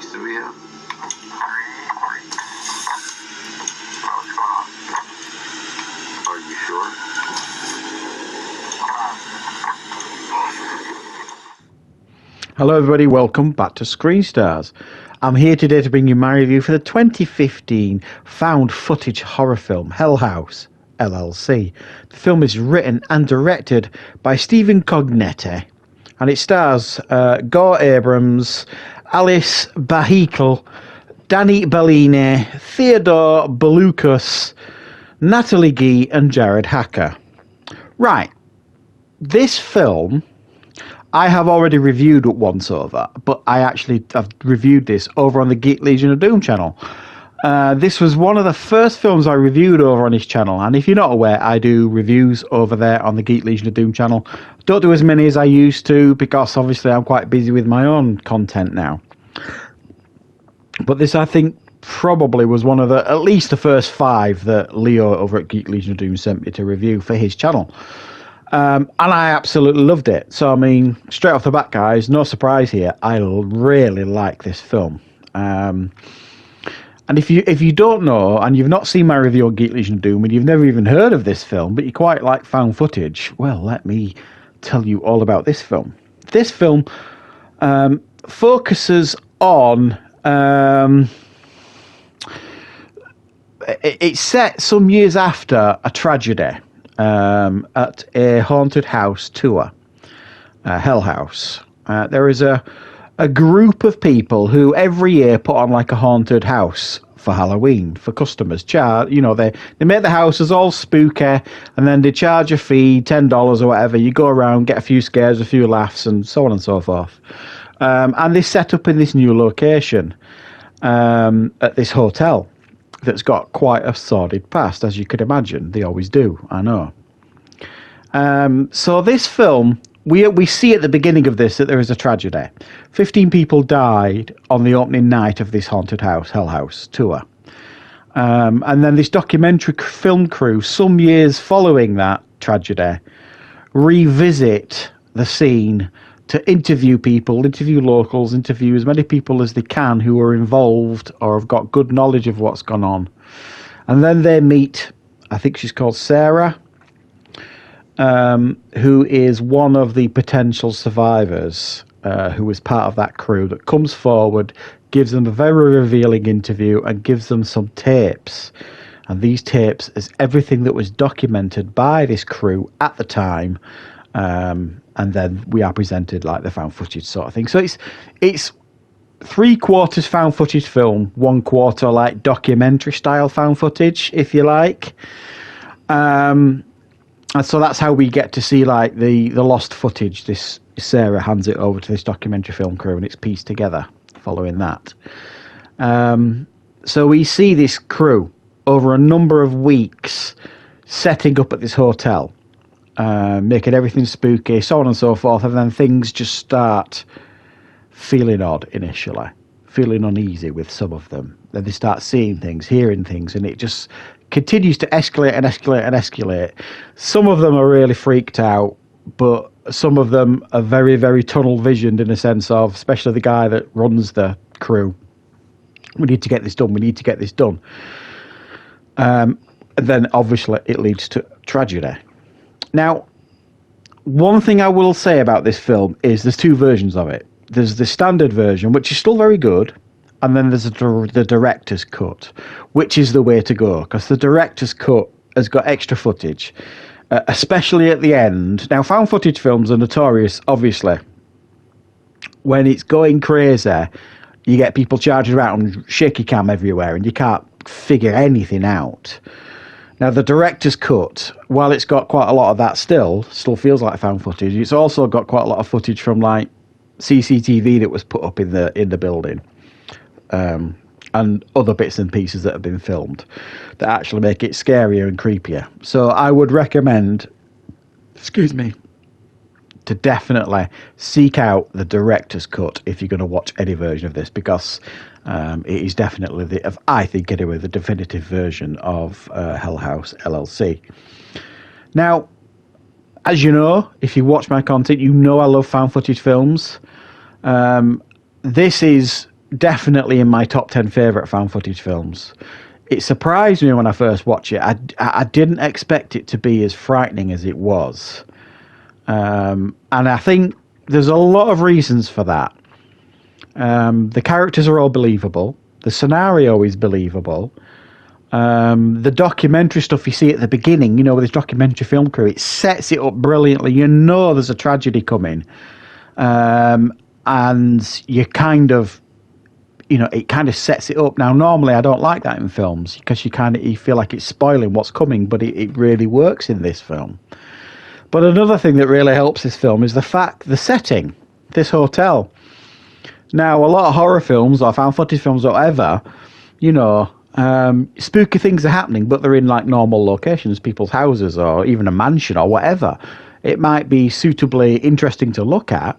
weeks do we have? 3 weeks. What's going on? Are you sure? Hello everybody, welcome back to Screenstars. I'm here today to bring you my review for the 2015 found footage horror film Hellhouse LLC. The film is written and directed by Stephen Cognetti, and it stars Gore Abrams, Alice Bahikel, Danny Bellini, Theodore Balukas, Natalie Guy and Jared Hacker. Right, this film I have already reviewed once over, but I've reviewed this over on the Geek Legion of Doom channel. This was one of the first films I reviewed over on his channel, and if you're not aware, I do reviews over there on the Geek Legion of Doom channel. Don't do as many as I used to, because obviously I'm quite busy with my own content now. But this, I think, probably was one of at least the first 5 that Leo over at Geek Legion of Doom sent me to review for his channel. And I absolutely loved it. So, I mean, straight off the bat, guys, no surprise here, I really like this film. And if you don't know, and you've not seen my review on Geek Legion of Doom, and you've never even heard of this film, but you quite like found footage, well, let me tell you all about this film. This film focuses on... it's set some years after a tragedy at a haunted house tour, Hell House. There is a group of people who every year put on like a haunted house for Halloween for customers. They make the houses all spooky, and then they charge a fee, $10 or whatever. You go around, get a few scares, a few laughs, and so on and so forth. And they set up in this new location at this hotel that's got quite a sordid past, as you could imagine. They always do, I know. So this film, we see at the beginning of this that there is a tragedy. 15 people died on the opening night of this haunted house, Hell House tour. And then this documentary film crew, some years following that tragedy, revisit the scene to interview people, interview locals, interview as many people as they can who are involved or have got good knowledge of what's gone on. And then they meet, I think she's called Sarah, who is one of the potential survivors, who was part of that crew, that comes forward, gives them a very revealing interview and gives them some tapes. And these tapes is everything that was documented by this crew at the time. And then we are presented like the found footage sort of thing. So it's 3/4 found footage film, 1/4 like documentary style found footage, if you like. And so that's how we get to see like the lost footage. This Sarah hands it over to this documentary film crew, and it's pieced together following that. So we see this crew over a number of weeks setting up at this hotel, making everything spooky, so on and so forth, and then things just start feeling odd initially, feeling uneasy with some of them. Then they start seeing things, hearing things, and it just continues to escalate and escalate and escalate. Some of them are really freaked out, but some of them are very, very tunnel visioned in a sense of, especially the guy that runs the crew. We need to get this done. We need to get this done. And then obviously it leads to tragedy. Now, one thing I will say about this film is there's 2 versions of it. There's the standard version, which is still very good, and then there's the director's cut, which is the way to go, because the director's cut has got extra footage, especially at the end. Now, found footage films are notorious, obviously. When it's going crazy, you get people charging around, shaky cam everywhere, and you can't figure anything out. Now, the director's cut, while it's got quite a lot of that still feels like found footage. It's also got quite a lot of footage from like CCTV that was put up in the building, and other bits and pieces that have been filmed that actually make it scarier and creepier. So I would recommend, to definitely seek out the director's cut if you're going to watch any version of this, because it is definitely, I think anyway, the definitive version of Hellhouse LLC. Now, as you know, if you watch my content, you know I love found footage films. This is definitely in my top 10 favourite found footage films. It surprised me when I first watched it. I didn't expect it to be as frightening as it was. And I think there's a lot of reasons for that. The characters are all believable. The scenario is believable. The documentary stuff you see at the beginning, with this documentary film crew, it sets it up brilliantly. You know there's a tragedy coming. And you kind of, it kind of sets it up. Now, normally I don't like that in films because you feel like it's spoiling what's coming, but it really works in this film. But another thing that really helps this film is the setting, this hotel. Now, a lot of horror films or found footage films or whatever, spooky things are happening, but they're in like normal locations, people's houses or even a mansion or whatever. It might be suitably interesting to look at,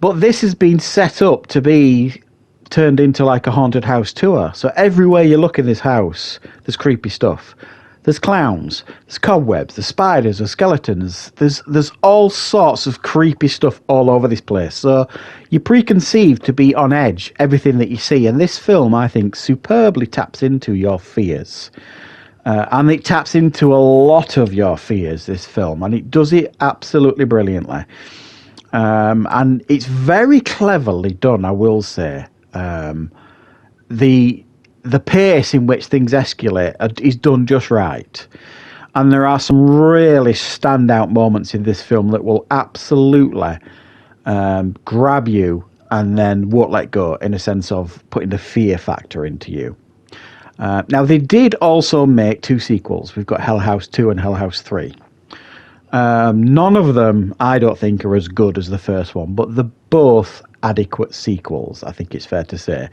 but this has been set up to be turned into like a haunted house tour. So everywhere you look in this house, there's creepy stuff. There's clowns, there's cobwebs, there's spiders, there's skeletons. There's all sorts of creepy stuff all over this place. So you're preconceived to be on edge, everything that you see. And this film, I think, superbly taps into your fears. And it taps into a lot of your fears, this film. And it does it absolutely brilliantly. And it's very cleverly done, I will say. The pace in which things escalate is done just right. And there are some really standout moments in this film that will absolutely grab you and then won't let go, in a sense of putting the fear factor into you. Now, they did also make 2 sequels. We've got Hellhouse 2 and Hellhouse 3. None of them, I don't think, are as good as the first one, but they're both adequate sequels, I think it's fair to say.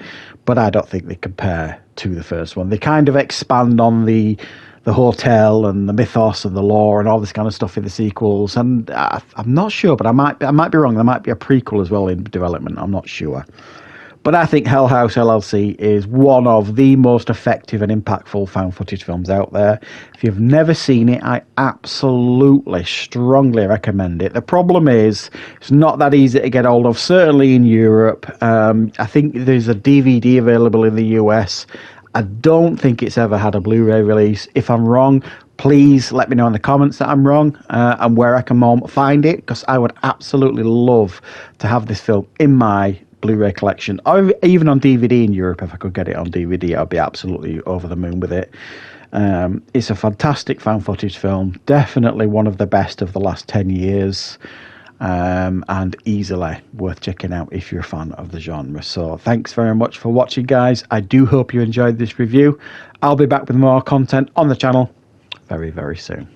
But I don't think they compare to the first one. They kind of expand on the hotel and the mythos and the lore and all this kind of stuff in the sequels. And I'm not sure, but I might be wrong. There might be a prequel as well in development. I'm not sure. But I think Hellhouse LLC is one of the most effective and impactful found footage films out there. If you've never seen it, I absolutely, strongly recommend it. The problem is, it's not that easy to get hold of, certainly in Europe. I think there's a DVD available in the US. I don't think it's ever had a Blu-ray release. If I'm wrong, please let me know in the comments that I'm wrong and where I can find it, because I would absolutely love to have this film in my Blu-ray collection, or even on DVD in Europe. If I could get it on DVD, I'd be absolutely over the moon with it. It's a fantastic found footage film, definitely one of the best of the last 10 years, and easily worth checking out if you're a fan of the genre. So thanks very much for watching, guys. I do hope you enjoyed this review. I'll be back with more content on the channel very, very soon.